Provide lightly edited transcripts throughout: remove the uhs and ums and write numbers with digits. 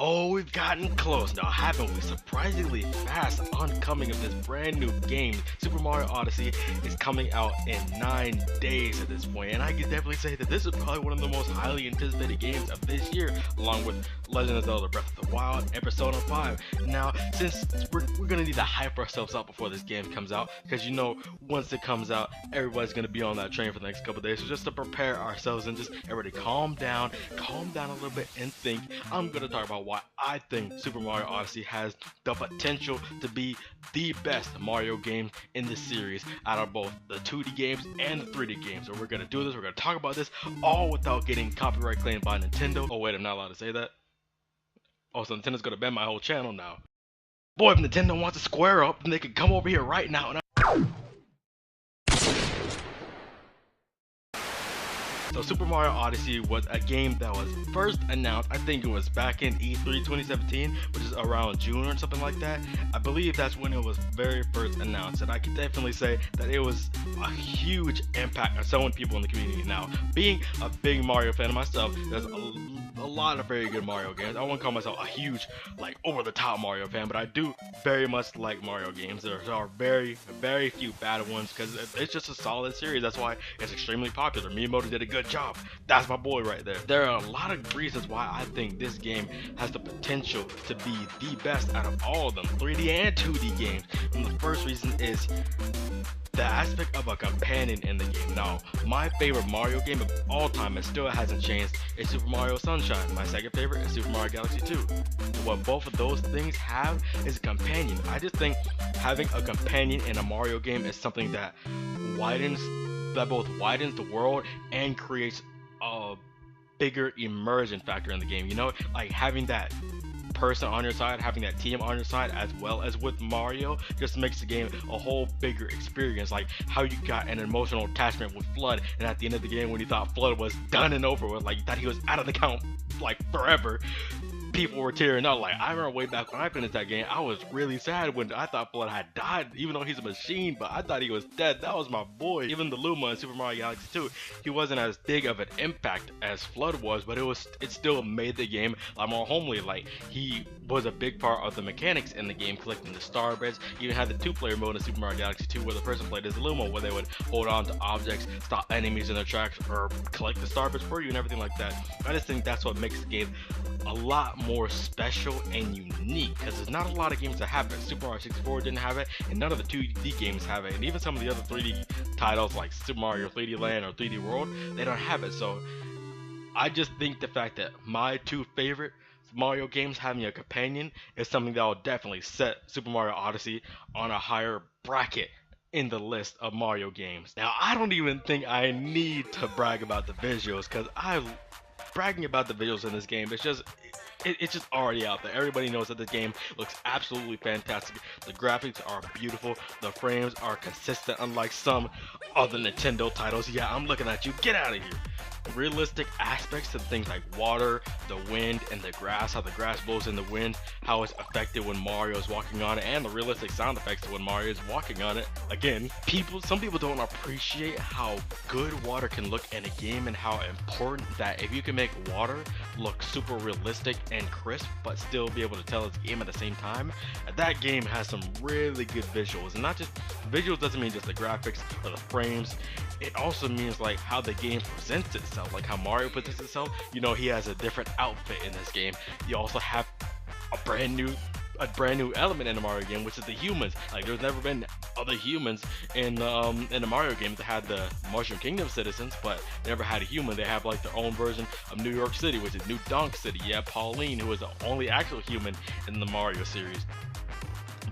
Oh, we've gotten close now, haven't we? Surprisingly fast oncoming of this brand new game. Super Mario Odyssey is coming out in 9 days at this point, and I can definitely say that this is probably one of the most highly anticipated games of this year, along with Legend of Zelda Breath of the Wild and Persona 5. Now, since we're gonna need to hype ourselves up before this game comes out, because you know, once it comes out, everybody's gonna be on that train for the next couple days. So just to prepare ourselves and just everybody calm down a little bit and think, I'm gonna talk about why I think Super Mario Odyssey has the potential to be the best Mario game in the series out of both the 2D games and the 3D games. So we're gonna do this, we're gonna talk about this all without getting copyright claimed by Nintendo. Oh wait, I'm not allowed to say that. Oh, so Nintendo's gonna ban my whole channel now. Boy, if Nintendo wants to square up, then they can come over here right now and So Super Mario Odyssey was a game that was first announced, I think it was back in E3 2017, which is around June or something like that. I believe that's when it was very first announced, and I can definitely say that it was a huge impact on so many people in the community. Now, being a big Mario fan myself, there's a lot of very good Mario games. I won't call myself a huge, like, over-the-top Mario fan, but I do very much like Mario games. There are very few bad ones because it's just a solid series. That's why it's extremely popular. Miyamoto did a good job. That's my boy right there. There are a lot of reasons why I think this game has the potential to be the best out of all of them, 3D and 2D games. And the first reason is the aspect of a companion in the game. Now, my favorite Mario game of all time, and still hasn't changed, is Super Mario Sunshine. My second favorite is Super Mario Galaxy 2. And what both of those things have is a companion. I just think having a companion in a Mario game is something that both widens the world and creates a bigger immersion factor in the game. You know, like having that person on your side, having that team on your side, as well as with Mario, just makes the game a whole bigger experience. Like how you got an emotional attachment with Flood, and at the end of the game when you thought Flood was done and over with, like you thought he was out of the count like forever, people were tearing up. Like I remember way back when I finished that game, I was really sad when I thought Flood had died, even though he's a machine, but I thought he was dead. That was my boy. Even the Luma in Super Mario Galaxy 2, he wasn't as big of an impact as Flood was, but it still made the game a lot more homely. Like he was a big part of the mechanics in the game, collecting the star bits. You even had the 2-player mode in Super Mario Galaxy 2 where the person played as Luma, where they would hold on to objects, stop enemies in their tracks, or collect the star bits for you and everything like that. I just think that's what makes the game a lot more special and unique, because there's not a lot of games that have it. Super Mario 64 didn't have it, and none of the 2D games have it, and even some of the other 3D titles like Super Mario 3D Land or 3D World, they don't have it. So I just think the fact that my two favorite Mario games having a companion is something that will definitely set Super Mario Odyssey on a higher bracket in the list of Mario games. Now, I don't even think I need to brag about the visuals, because bragging about the visuals in this game, it's just already out there. Everybody knows that the game looks absolutely fantastic. The graphics are beautiful. The frames are consistent, unlike some other Nintendo titles. Yeah, I'm looking at you. Get out of here. Realistic aspects to things like water, the wind, and the grass, how the grass blows in the wind, how it's affected when Mario is walking on it, and the realistic sound effects to when Mario is walking on it. Again, some people don't appreciate how good water can look in a game, and how important that if you can make water look super realistic and crisp but still be able to tell it's a game at the same time, that game has some really good visuals. And not just visuals, doesn't mean just the graphics or the frames, it also means like how the game presents itself, like how Mario presents itself. You know, he has a different outfit in this game. You also have a brand new element in the Mario game, which is the humans. Like there's never been other humans in the Mario game that had the Mushroom Kingdom citizens, but they never had a human. They have like their own version of New York City, which is New Donk City. Yeah, Pauline, who is the only actual human in the Mario series.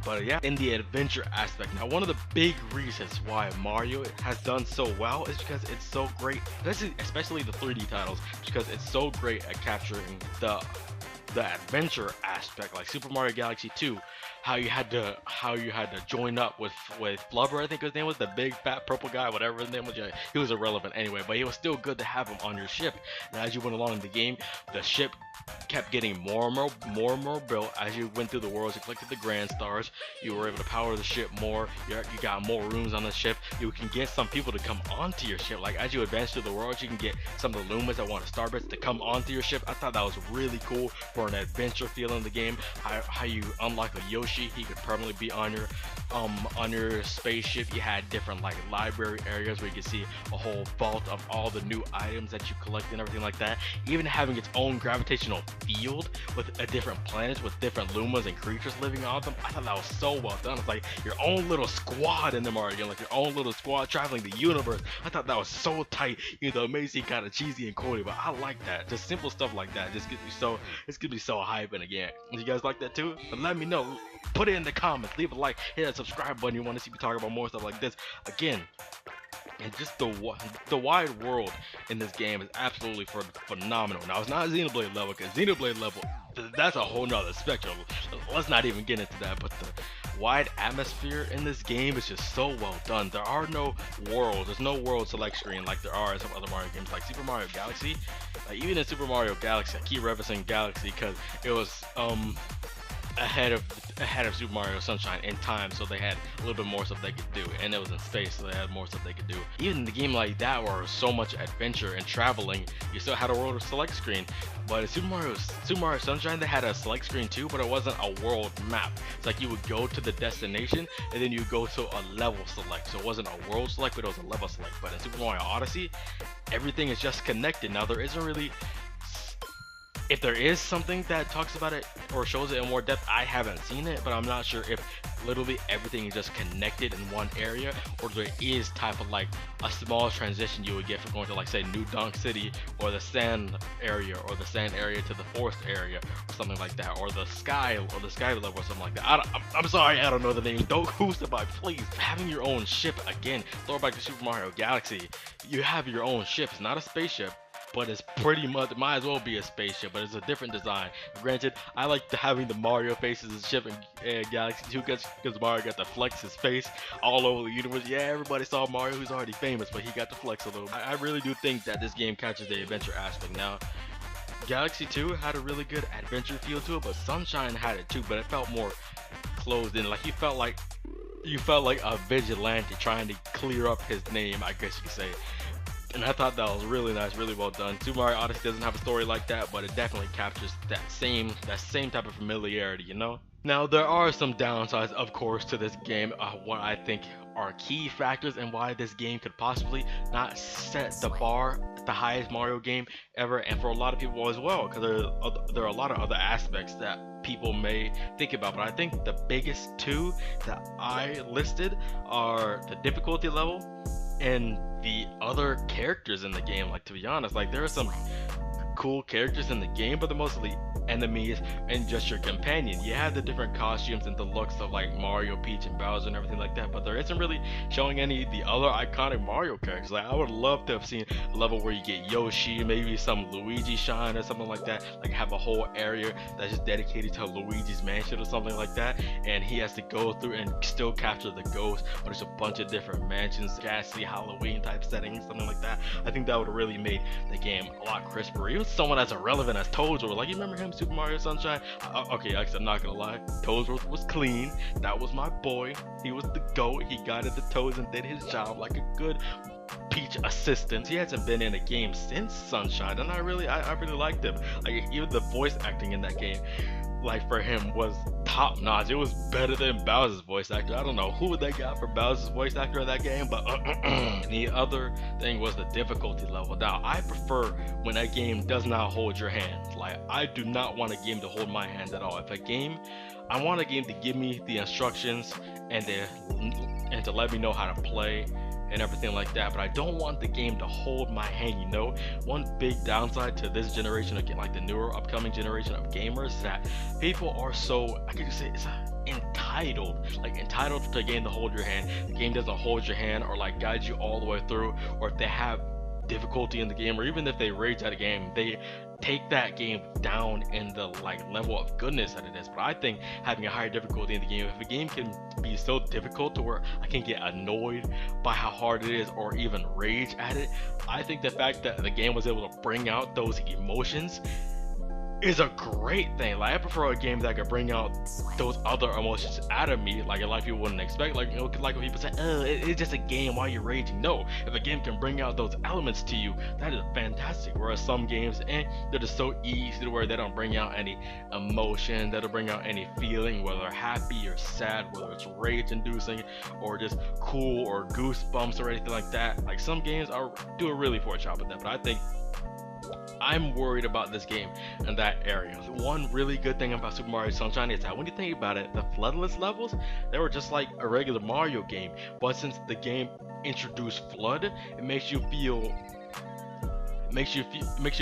But yeah, in the adventure aspect, now one of the big reasons why Mario has done so well is because it's so great, especially the 3D titles, because it's so great at capturing the adventure aspect. Like Super Mario Galaxy 2, how you had to join up with Flubber, I think his name was, the big fat purple guy, whatever his name was. Yeah, he was irrelevant anyway, but he was still good to have him on your ship. And as you went along in the game, the ship kept getting more built as you went through the worlds. You collected the grand stars, you were able to power the ship more, you got more rooms on the ship, you can get some people to come onto your ship. Like as you advance through the world, you can get some of the Lumas that want a starbits to come onto your ship. I thought that was really cool for an adventure feel in the game. How you unlock a Yoshi, he could permanently be on your spaceship. You had different like library areas where you could see a whole vault of all the new items that you collect and everything like that. Even having its own gravitational field with a different planets with different Lumas and creatures living on them. I thought that was so well done. It's like your own little squad in the Mario, like your own little squad traveling the universe. I thought that was so tight. You know, amazing, kind of cheesy and corny, but I like that. Just simple stuff like that just gets me so, it's gonna be so hype in a game. You guys like that too? But let me know. Put it in the comments. Leave a like. Hit that subscribe button. You want to see me talk about more stuff like this again. And just the wide world in this game is absolutely phenomenal. Now it's not Xenoblade level, because Xenoblade level, that's a whole nother spectrum. Let's not even get into that. But the wide atmosphere in this game is just so well done. There are no worlds. There's no world select screen like there are in some other Mario games, like Super Mario Galaxy. Like even in Super Mario Galaxy, I keep referencing Galaxy because it was ahead of Super Mario Sunshine in time, so they had a little bit more stuff they could do, and it was in space, so they had more stuff they could do. Even in a game like that where was so much adventure and traveling, you still had a world select screen. But in Super Mario Sunshine, they had a select screen too, but it wasn't a world map. It's like you would go to the destination and then you go to a level select. So it wasn't a world select, but it was a level select. But in Super Mario Odyssey, everything is just connected. Now there isn't really, if there is something that talks about it or shows it in more depth, I haven't seen it, but I'm not sure if literally everything is just connected in one area, or there is type of like a small transition you would get from going to like say New Donk City or the sand area to the forest area or something like that, or the sky level or something like that. I'm sorry, I don't know the name. Don't crucify, please. Having your own ship again. Throw back to Super Mario Galaxy. You have your own ship. It's not a spaceship, but it's pretty much, it might as well be a spaceship, but it's a different design. Granted, I like having the Mario faces and ship in Galaxy 2 because Mario got to flex his face all over the universe. Yeah, everybody saw Mario, who's already famous, but he got to flex a little. I really do think that this game catches the adventure aspect. Now, Galaxy 2 had a really good adventure feel to it, but Sunshine had it too, but it felt more closed in. Like you felt like a vigilante trying to clear up his name, I guess you could say. And I thought that was really nice, really well done. Super Mario Odyssey doesn't have a story like that, but it definitely captures that same type of familiarity, you know? Now, there are some downsides, of course, to this game. What I think are key factors and why this game could possibly not set the bar at the highest Mario game ever, and for a lot of people as well, because there are a lot of other aspects that people may think about. But I think the biggest two that I listed are the difficulty level and the other characters in the game. Like, to be honest, like there are some cool characters in the game, but they're mostly enemies and just your companion. You have the different costumes and the looks of like Mario, Peach, and Bowser and everything like that, but there isn't really showing any of the other iconic Mario characters. Like I would love to have seen a level where you get Yoshi, maybe some Luigi shine or something like that, like have a whole area that's just dedicated to Luigi's mansion or something like that, and he has to go through and still capture the ghost, but there's a bunch of different mansions, ghastly Halloween type settings, something like that. I think that would have really made the game a lot crisper. Even someone as irrelevant as Toadsworth, like you remember him, Super Mario Sunshine? Okay, actually, I'm not gonna lie, Toadsworth was clean. That was my boy. He was the GOAT. He guided the Toads and did his job like a good Peach assistant. He hasn't been in a game since Sunshine, and I really liked him. Like even the voice acting in that game, like for him, was top notch. It was better than Bowser's voice actor. I don't know who they got for Bowser's voice actor in that game, but and the other thing was the difficulty level. Now I prefer when a game does not hold your hand. Like I do not want a game to hold my hand at all. I want a game to give me the instructions and to let me know how to play and everything like that, but I don't want the game to hold my hand, you know? One big downside to this generation, again, like the newer upcoming generation of gamers, is that people are so, I could just say, it's entitled to a game to hold your hand. The game doesn't hold your hand or like guide you all the way through, or if they have difficulty in the game, or even if they rage at a game, they take that game down in the like level of goodness that it is. But I think having a higher difficulty in the game, if a game can be so difficult to where I can get annoyed by how hard it is or even rage at it, I think the fact that the game was able to bring out those emotions is a great thing. Like I prefer a game that could bring out those other emotions out of me, like a lot of people wouldn't expect. Like like when people say, "Oh, it's just a game. Why you're raging?" No, if a game can bring out those elements to you, that is fantastic. Whereas some games, they're just so easy to where they don't bring out any emotion, they don't bring out any feeling, whether happy or sad, whether it's rage-inducing or just cool or goosebumps or anything like that. Like some games do a really poor job at that, but I think I'm worried about this game in that area. One really good thing about Super Mario Sunshine is that when you think about it, the floodless levels, they were just like a regular Mario game. But since the game introduced flood, it makes you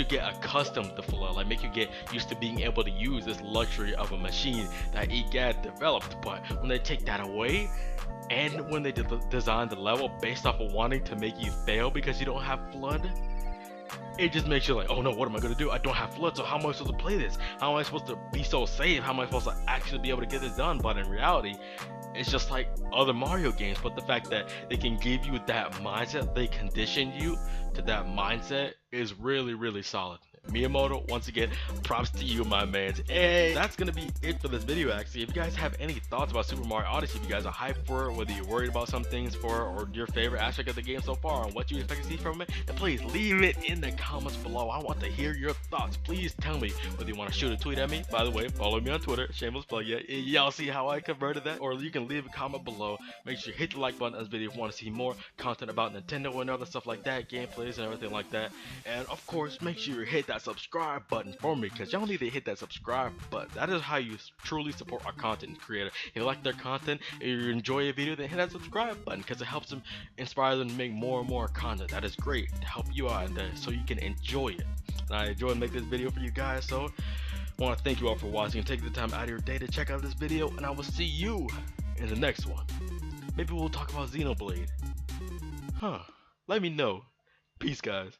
get accustomed to flood, like make you get used to being able to use this luxury of a machine that EGAD developed. But when they take that away, and when they design the level based off of wanting to make you fail because you don't have flood, it just makes you like, oh no, what am I gonna do? I don't have flood, so how am I supposed to play this? How am I supposed to be so safe? How am I supposed to actually be able to get this done? But in reality, it's just like other Mario games. But the fact that they can give you that mindset, they condition you to that mindset, is really, really solid. Miyamoto, once again, props to you, my man. Hey, that's gonna be it for this video. Actually, if you guys have any thoughts about Super Mario Odyssey, if you guys are hyped for it, whether you're worried about some things for it, or your favorite aspect of the game so far, and what you expect to see from it, then please leave it in the comments below. I want to hear your thoughts. Please tell me whether you want to shoot a tweet at me. By the way, follow me on Twitter, shameless plug. Yeah, y'all see how I converted that? Or you can leave a comment below. Make sure you hit the like button on this video if you want to see more content about Nintendo and other stuff like that, gameplays and everything like that. And of course, make sure you hit that subscribe button for me, because y'all need to hit that subscribe button. That is how you truly support our content creator. If you like their content, if you enjoy a video, then hit that subscribe button, because it helps them, inspire them to make more and more content. That is great to help you out, and so you can enjoy it. And I enjoy making this video for you guys, so I want to thank you all for watching and taking the time out of your day to check out this video, and I will see you in the next one. Maybe we'll talk about Xenoblade. Let me know. Peace, guys.